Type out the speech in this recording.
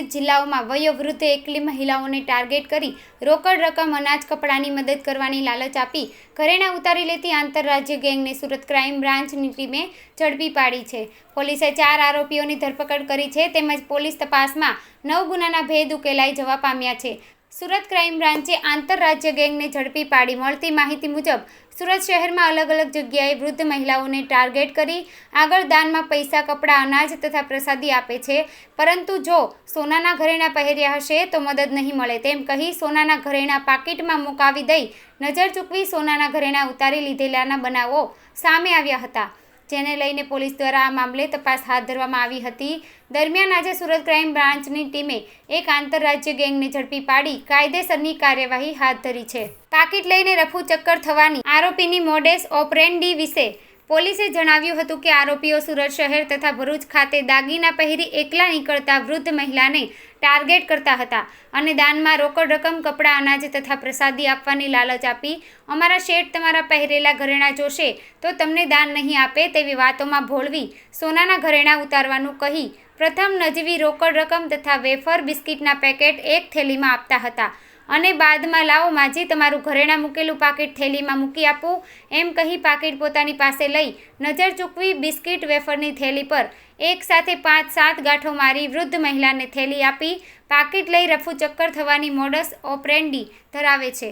વિવિધ જિલ્લાઓમાં વયોવૃદ્ધ એકલી મહિલાઓને ટાર્ગેટ કરી રોકડ રકમ, અનાજ, કપડાની મદદ કરવાની લાલચ આપી ઘરેણાં ઉતારી લેતી આંતરરાજ્ય ગેંગને સુરત ક્રાઇમ બ્રાન્ચની ટીમે ઝડપી પાડી છે. પોલીસે 4 આરોપીઓની ધરપકડ કરી છે તેમજ પોલીસ તપાસમાં 9 ગુનાના ભેદ ઉકેલાઈ જવા પામ્યા છે. સુરત ક્રાઇમ બ્રાન્ચે આંતરરાજ્ય ગેંગને ઝડપી પાડી. મળતી માહિતી મુજબ સુરત શહેરમાં અલગ અલગ જગ્યાએ વૃદ્ધ મહિલાઓને ટાર્ગેટ કરી આગળ દાનમાં પૈસા, કપડાં, અનાજ તથા પ્રસાદી આપે છે, પરંતુ જો સોનાના ઘરેણાં પહેર્યા હશે તો મદદ નહીં મળે તેમ કહી સોનાના ઘરેણાં પાકીટમાં મુકાવી દઈ નજર ચૂકવી સોનાના ઘરેણાં ઉતારી લીધેલાના બનાવો સામે આવ્યા હતા, જેને લઈને પોલીસ દ્વારા આ મામલે તપાસ હાથ ધરવામાં આવી હતી. દરમિયાન આજે સુરત ક્રાઇમ બ્રાન્ચની ટીમે એક આંતરરાજ્ય ગેંગને ઝડપી પાડી કાયદેસરની કાર્યવાહી હાથ ધરી છે. પાકીટ લઈને રફુ ચક્કર થવાની આરોપીની મોડેસ ઓપરેન્ડી વિશે પોલીસે જણાવ્યું હતું કે આરોપીઓ સુરત શહેર તથા ભરૂચ ખાતે દાગીના પહેરી એકલા નીકળતા વૃદ્ધ મહિલાને ટાર્ગેટ કરતા હતા અને દાનમાં રોકડ રકમ, કપડાં, અનાજ તથા પ્રસાદી આપવાની લાલચ આપી અમારા શેઠ તમારા પહેરેલા ઘરેણાં જોશે તો તમને દાન નહીં આપે તેવી વાતોમાં ભોળવી સોનાના ઘરેણાં ઉતારવાનું કહી પ્રથમ નજીવી રોકડ રકમ તથા વેફર, બિસ્કિટના પેકેટ એક થેલીમાં આપતા હતા અને બાદમાં લાવો માજી તમારું ઘરેણાં મૂકેલું પાકીટ થેલીમાં મૂકી આપું એમ કહી પાકીટ પોતાની પાસે લઈ નજર ચૂકવી બિસ્કિટ, વેફરની થેલી પર એક સાથે 5-7 ગાંઠો મારી વૃદ્ધ મહિલાને થેલી આપી પાકીટ લઈ રફુ ચક્કર થવાની મોડસ ઓપરેન્ડી ધરાવે છે.